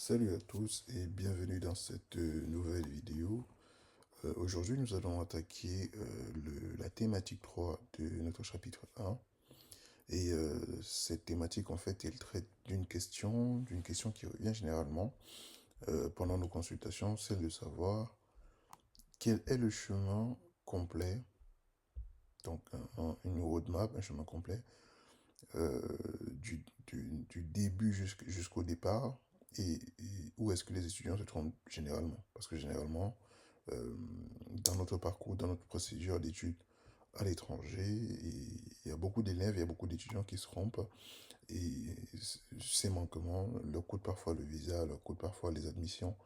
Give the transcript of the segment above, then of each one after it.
Salut à tous et bienvenue dans cette nouvelle vidéo. Aujourd'hui, nous allons attaquer la thématique 3 de notre chapitre 1. Et cette thématique, en fait, elle traite d'une question qui revient généralement pendant nos consultations, celle de savoir quel est le chemin complet, donc une roadmap, un chemin complet, euh, du début jusqu'au départ et où est-ce que les étudiants se trompent généralement. Parce que généralement, euh, dans notre parcours, dans notre procédure d'études à l'étranger, il y a beaucoup d'élèves, il y a beaucoup d'étudiants qui se trompent et ces manquements leur coûtent parfois le visa, leur coûtent parfois les admissions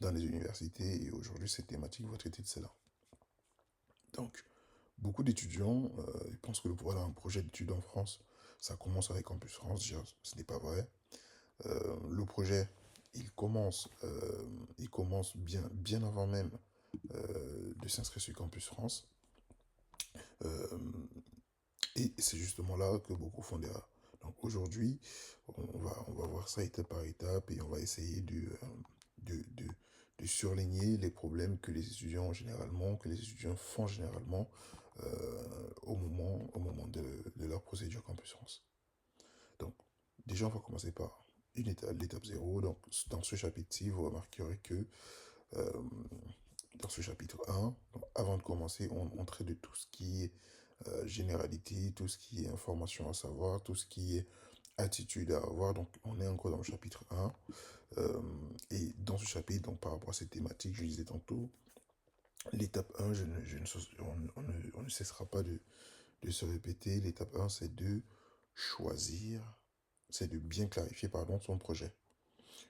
dans les universités et aujourd'hui cette thématique va traiter de cela. Donc, beaucoup d'étudiants ils pensent que voilà, un projet d'études en France, ça commence avec Campus France. Déjà, ce n'est pas vrai. Le projet, il commence bien avant même de s'inscrire sur Campus France. Euh, et c'est justement là que beaucoup font des erreurs. Donc aujourd'hui, on va voir ça étape par étape et on va essayer de, de, de surligner les problèmes que les étudiants ont généralement, que les étudiants font généralement au moment de leur procédure Campus France. Donc, déjà, on va commencer par l'étape zéro. Donc, dans ce chapitre-ci, vous remarquerez que euh, dans ce chapitre 1, donc, avant de commencer, on traite de tout ce qui est généralité, tout ce qui est information à savoir, tout ce qui est attitude à avoir. Donc, on est encore dans le chapitre 1. Euh, et dans ce chapitre, donc, par rapport à cette thématique, je disais tantôt, l'étape 1, on ne cessera pas de se répéter. L'étape 1, c'est de choisir, c'est de bien clarifier, pardon, son projet.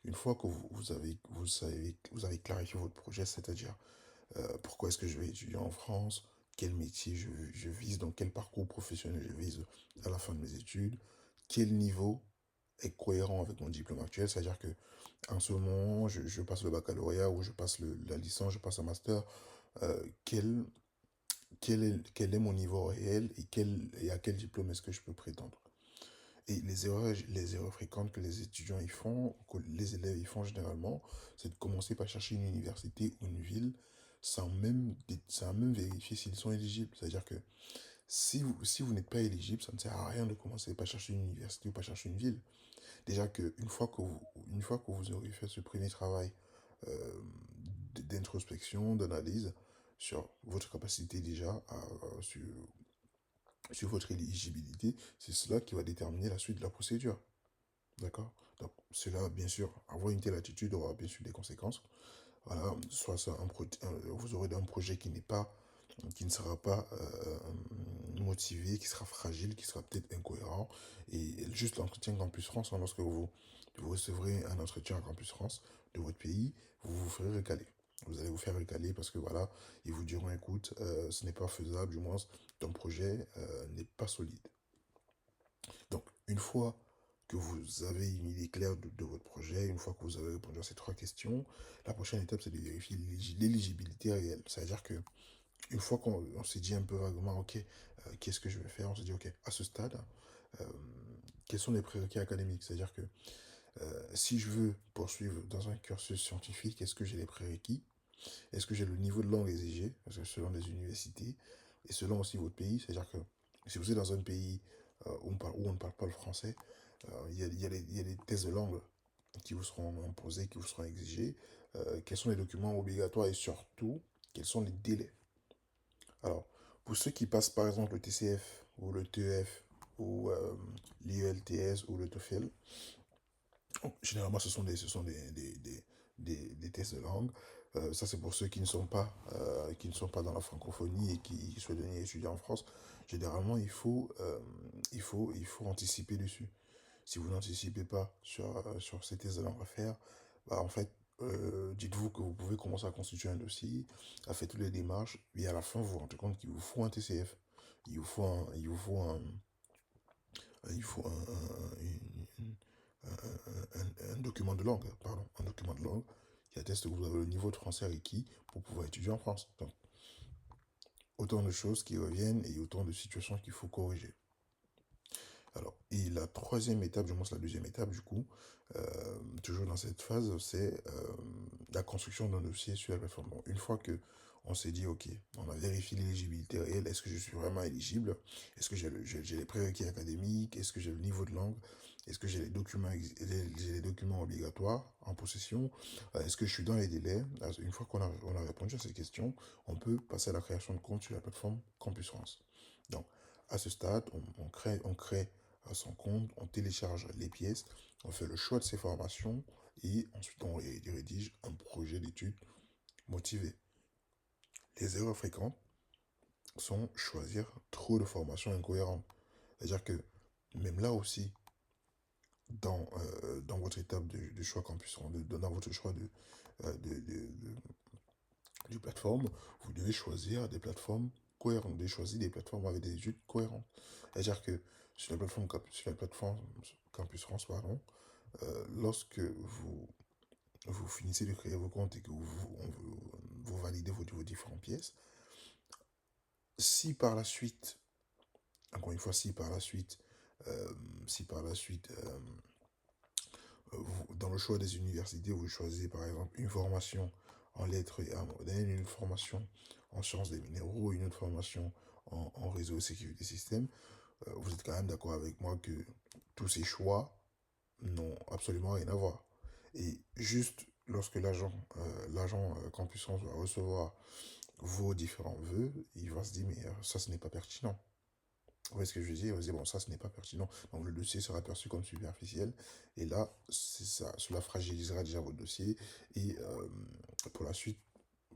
Une fois que vous avez clarifié votre projet, c'est-à-dire pourquoi est-ce que je vais étudier en France, quel métier je vise, dans quel parcours professionnel je vise à la fin de mes études, quel niveau est cohérent avec mon diplôme actuel, c'est-à-dire que en ce moment, je passe le baccalauréat ou je passe la licence, je passe un master, euh, quel, quel est mon niveau réel et à quel diplôme est-ce que je peux prétendre. Et les erreurs fréquentes que les étudiants y font, que les élèves y font généralement, c'est de commencer par chercher une université ou une ville sans même vérifier s'ils sont éligibles. C'est-à-dire que si vous n'êtes pas éligible, ça ne sert à rien de commencer par chercher une université ou par chercher une ville. Déjà que une fois que vous aurez fait ce premier travail euh, d'introspection, d'analyse sur votre capacité déjà sur votre éligibilité, c'est cela qui va déterminer la suite de la procédure. D'accord? Donc, cela, bien sûr, avoir une telle attitude aura bien sûr des conséquences. Voilà, soit vous aurez un projet qui ne sera pas motivé, qui sera fragile, qui sera peut-être incohérent. Et juste l'entretien Campus France, hein, lorsque vous recevrez un entretien à Campus France de votre pays, vous vous ferez recaler. Vous allez vous faire recaler parce que voilà, ils vous diront, écoute, ce n'est pas faisable, du moins, ton projet n'est pas solide. Donc, une fois que vous avez une idée claire de votre projet, une fois que vous avez répondu à ces trois questions, la prochaine étape, c'est de vérifier l'éligibilité réelle. C'est-à-dire que une fois qu'on s'est dit un peu vaguement, ok, qu'est-ce que je vais faire, on se dit, ok, à ce stade, euh, quels sont les prérequis académiques? C'est-à-dire que si je veux poursuivre dans un cursus scientifique, est-ce que j'ai les prérequis? Est-ce que j'ai le niveau de langue exigé? Parce que selon les universités et selon aussi votre pays, c'est-à-dire que si vous êtes dans un pays où on ne parle pas le français, il y a des tests de langue qui vous seront imposés, qui vous seront exigés. Quels sont les documents obligatoires et surtout, quels sont les délais? Alors, pour ceux qui passent par exemple le TCF ou le TEF ou l'IELTS ou le TOEFL, généralement ce sont des tests de langue. Ça c'est pour ceux qui ne sont pas dans la francophonie et qui souhaitent venir étudier en France. Généralement, il faut anticiper dessus. Si vous n'anticipez pas sur ces tests de langue à faire, bah, en fait, dites-vous que vous pouvez commencer à constituer un dossier, à faire toutes les démarches, et à la fin, vous vous rendez compte qu'il vous faut un TCF. Il vous faut un document de langue, pardon, un document de langue qui atteste que vous avez le niveau de français requis pour pouvoir étudier en France. Donc, autant de choses qui reviennent et autant de situations qu'il faut corriger. Alors, et la troisième étape, je pense la deuxième étape, du coup, toujours dans cette phase, c'est la construction d'un dossier sur la plateforme. Donc, une fois que on s'est dit, OK, on a vérifié l'éligibilité réelle, est-ce que je suis vraiment éligible? Est-ce que j'ai les prérequis académiques? Est-ce que j'ai le niveau de langue? Est-ce que j'ai les documents, j'ai les documents obligatoires en possession? Est-ce que je suis dans les délais? Alors, une fois on a répondu à ces questions, on peut passer à la création de compte sur la plateforme Campus France. Donc, à ce stade, on crée à son compte, on télécharge les pièces, on fait le choix de ses formations et ensuite on rédige un projet d'études motivé. Les erreurs fréquentes sont choisir trop de formations incohérentes. C'est-à-dire que même là aussi, dans votre étape de choix campus, dans votre choix de plateforme, vous devez choisir des plateformes cohérentes, vous devez choisir des plateformes avec des études cohérentes. C'est-à-dire que sur la plateforme Campus France, pardon, lorsque vous finissez de créer vos comptes et que vous validez vos différentes pièces, si par la suite, encore une fois, euh, si par la suite, dans le choix des universités, vous choisissez par exemple une formation en lettres et arts modernes, une formation en sciences des minéraux, une autre formation en réseau et sécurité système, vous êtes quand même d'accord avec moi que tous ces choix n'ont absolument rien à voir. Et juste lorsque l'agent Campus France va recevoir vos différents vœux, il va se dire, mais ça, ce n'est pas pertinent. Vous voyez ce que je veux dire? Il va se dire, bon, ça, ce n'est pas pertinent. Donc, le dossier sera perçu comme superficiel. Et là, cela fragilisera déjà votre dossier. Et pour la suite,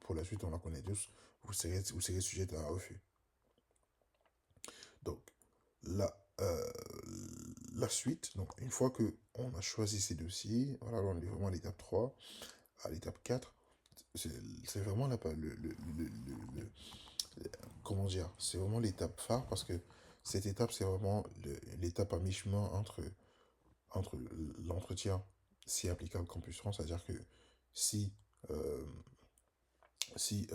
on la connaît tous, vous serez sujet à un refus. Donc, la, euh, la suite, donc, une fois que on a choisi ces dossiers, voilà, on est vraiment à l'étape 3. À l'étape 4, c'est c'est vraiment comment dire, c'est vraiment l'étape phare parce que cette étape, c'est vraiment l'étape à mi-chemin entre l'entretien, si applicable Campus France, c'est-à-dire que si, euh, si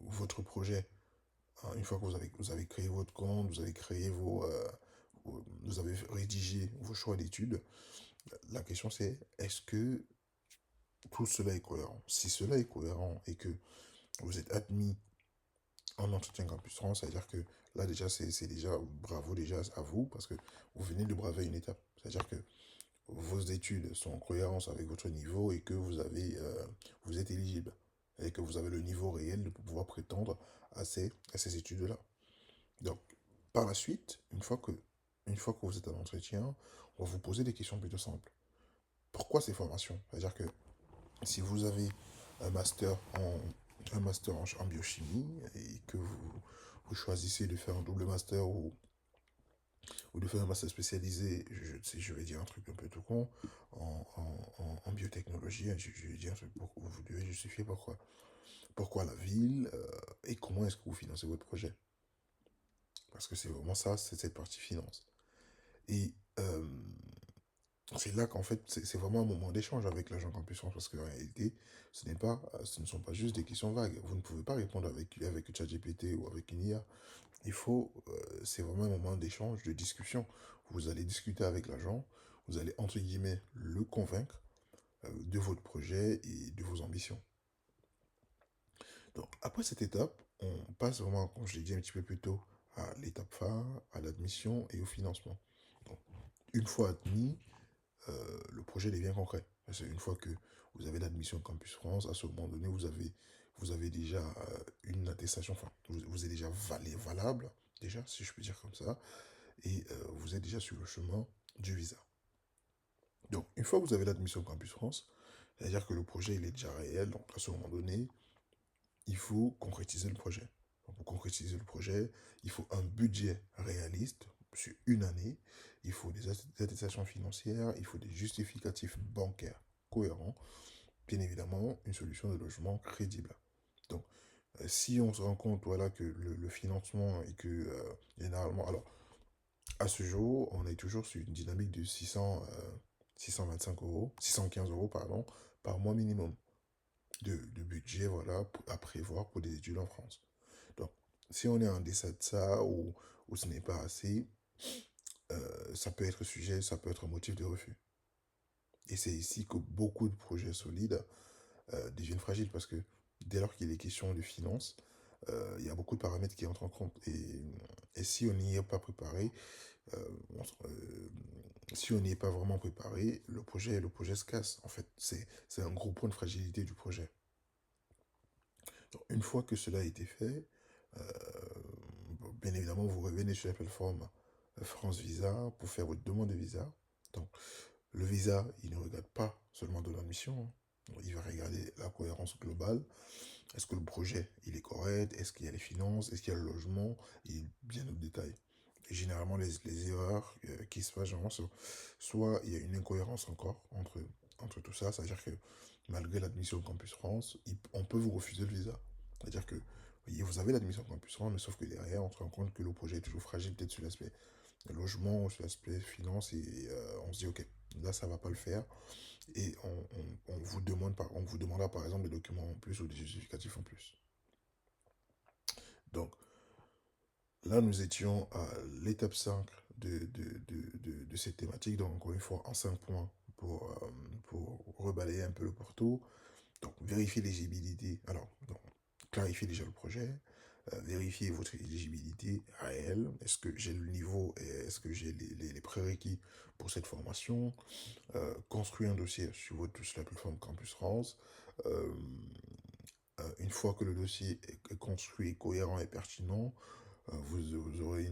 votre projet, hein, une fois que vous avez créé votre compte, vous avez créé vous avez rédigé vos choix d'études, la question c'est est-ce que tout cela est cohérent? Si cela est cohérent et que vous êtes admis en entretien Campus France, c'est-à-dire que là déjà c'est déjà bravo déjà à vous parce que vous venez de braver une étape. C'est-à-dire que vos études sont en cohérence avec votre niveau et que vous êtes éligible et que vous avez le niveau réel de pouvoir prétendre à ces études-là. Donc, par la suite, une fois que vous êtes en entretien, on va vous poser des questions plutôt simples. Pourquoi ces formations? C'est-à-dire que si vous avez un master en biochimie et que vous choisissez de faire un double master ou de faire un master spécialisé, je vais dire un truc un peu tout con, en biotechnologie, je vais dire un truc, vous devez justifier pourquoi. Pourquoi la ville et comment est-ce que vous financez votre projet. Parce que c'est vraiment ça, c'est cette partie finance. Et c'est là qu'en fait, c'est vraiment un moment d'échange avec l'agent Campus France, parce qu'en réalité, ce ne sont pas juste des questions vagues. Vous ne pouvez pas répondre avec ChatGPT ou avec une IA. C'est vraiment un moment d'échange, de discussion. Vous allez discuter avec l'agent, vous allez, entre guillemets, le convaincre de votre projet et de vos ambitions. Donc, après cette étape, on passe vraiment, comme je l'ai dit un petit peu plus tôt, à l'étape phare, à l'admission et au financement. Donc, une fois admis, le projet devient concret. C'est une fois que vous avez l'admission Campus France, à ce moment donné, vous avez déjà une attestation, enfin, vous êtes déjà valable, déjà, si je peux dire comme ça, et vous êtes déjà sur le chemin du visa. Donc, une fois que vous avez l'admission Campus France, c'est-à-dire que le projet il est déjà réel, donc à ce moment donné, il faut concrétiser le projet. Donc, pour concrétiser le projet, il faut un budget réaliste sur une année, il faut des attestations financières, il faut des justificatifs bancaires cohérents, bien évidemment, une solution de logement crédible. Donc, si on se rend compte voilà, que le financement et que généralement, alors à ce jour, on est toujours sur une dynamique de 625 euros, 615 euros pardon, par mois minimum de budget voilà, à prévoir pour des études en France. Donc, si on est en deçà de ça ou ce n'est pas assez, ça peut être sujet, ça peut être un motif de refus. Et c'est ici que beaucoup de projets solides deviennent fragiles parce que dès lors qu'il est question de finances, il y a beaucoup de paramètres qui entrent en compte. Et si on n'y est pas préparé, euh, on- euh, si on n'y est pas vraiment préparé, le projet se casse. En fait, c'est un gros point de fragilité du projet. Donc, une fois que cela a été fait, euh, bon, bien évidemment, vous revenez sur la plateforme France Visa pour faire votre demande de visa. Donc, le visa, il ne regarde pas seulement de l'admission, hein. Il va regarder la cohérence globale. Est-ce que le projet, il est correct? Est-ce qu'il y a les finances? Est-ce qu'il y a le logement? Et bien au détail. Et généralement, les erreurs qui se passent, généralement, soit il y a une incohérence encore entre tout ça, c'est-à-dire que malgré l'admission au Campus France, on peut vous refuser le visa. C'est-à-dire que vous avez l'admission au Campus France, mais sauf que derrière, on se rend compte que le projet est toujours fragile, peut-être sur l'aspect logement, sur l'aspect finance, et on se dit, ok, là, ça va pas le faire. Et on vous demandera par exemple des documents en plus ou des justificatifs en plus. Donc, là, nous étions à l'étape 5 de cette thématique. Donc, encore une fois, en 5 points pour rebalayer un peu le porto. Donc, vérifier l'éligibilité. Alors, donc, clarifier déjà le projet. Vérifier votre éligibilité réelle. Est-ce que j'ai le niveau et est-ce que j'ai les prérequis pour cette formation? Construire un dossier sur la plateforme Campus France. Euh, une fois que le dossier est construit, cohérent et pertinent, vous aurez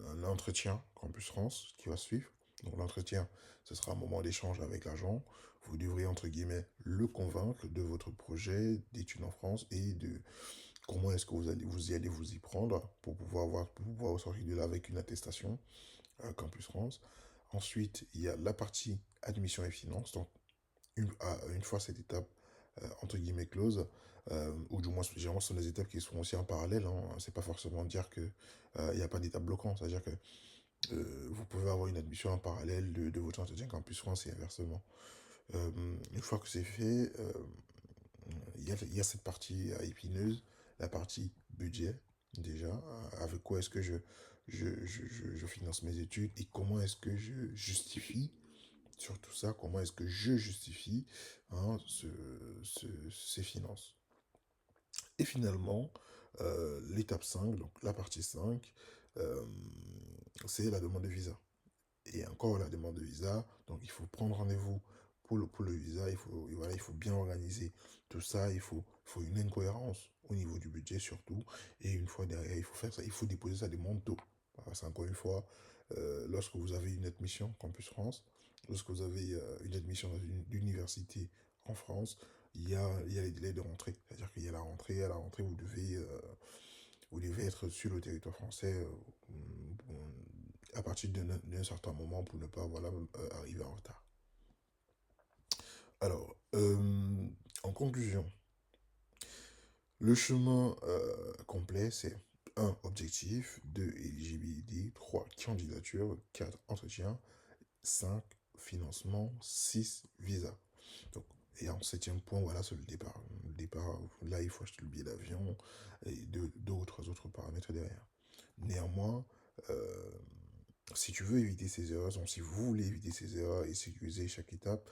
un entretien Campus France qui va suivre. Donc l'entretien, ce sera un moment d'échange avec l'agent. Vous devrez, entre guillemets, le convaincre de votre projet d'études en France et de comment est-ce que vous y allez vous y prendre pour pouvoir sortir de là avec une attestation à Campus France. Ensuite, il y a la partie admission et finances. Donc, une fois cette étape entre guillemets close, ou du moins généralement ce sont des étapes qui sont aussi en parallèle, hein. C'est pas forcément dire que il n'y a pas d'étape bloquante, c'est-à-dire que vous pouvez avoir une admission en parallèle de votre entretien Campus France et inversement. Une fois que c'est fait, il y a cette partie épineuse, la partie budget déjà, avec quoi est-ce que je finance mes études et comment est-ce que je justifie sur tout ça, comment est-ce que je justifie hein, ces finances. Et finalement, l'étape 5 donc la partie 5 euh, c'est la demande de visa. Et encore la demande de visa, donc il faut prendre rendez-vous pour le visa, voilà, il faut bien organiser tout ça, il faut une incohérence au niveau du budget surtout, et une fois derrière, il faut faire ça, il faut déposer ça des tôt. Parce qu'encore une fois, lorsque vous avez une admission Campus France, lorsque vous avez une admission dans une université en France, il y a les délais de rentrée. C'est-à-dire qu'il y a la rentrée, à la rentrée, vous devez être sur le territoire français à partir d'un certain moment pour ne pas voilà, arriver en retard. Alors, en conclusion, le chemin complet, c'est 1. Objectif, 2. Éligibilité, 3. Candidature, 4. Entretien, 5. Financement, 6. Visa. Donc, et en septième point, voilà, c'est le départ. Le départ, là, il faut acheter le billet d'avion et deux ou trois autres paramètres derrière. Néanmoins, euh, si tu veux éviter ces erreurs, donc si vous voulez éviter ces erreurs et sécuriser chaque étape,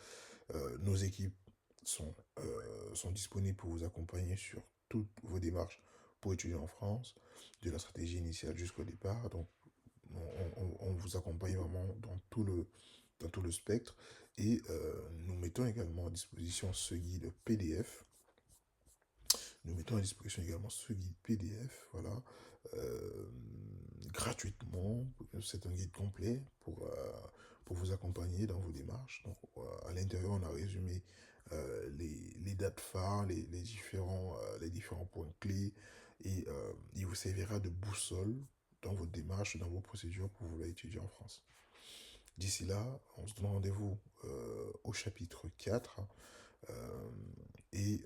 nos équipes sont disponibles pour vous accompagner sur toutes vos démarches pour étudier en France, de la stratégie initiale jusqu'au départ. Donc, on vous accompagne vraiment dans tout le spectre et nous mettons également à disposition ce guide PDF. Nous mettons à disposition également ce guide PDF, voilà, euh, gratuitement. C'est un guide complet pour vous accompagner dans vos démarches. Donc, à l'intérieur, on a résumé les dates phares, les différents points clés, et il vous servira de boussole dans vos démarches, dans vos procédures pour vouloir étudier en France. D'ici là, on se donne rendez-vous au chapitre 4 euh, et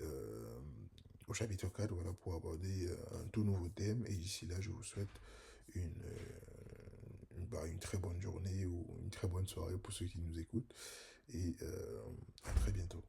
au chapitre 4 voilà, pour aborder un tout nouveau thème. Et d'ici là, je vous souhaite une très bonne journée ou une très bonne soirée pour ceux qui nous écoutent. Et à très bientôt.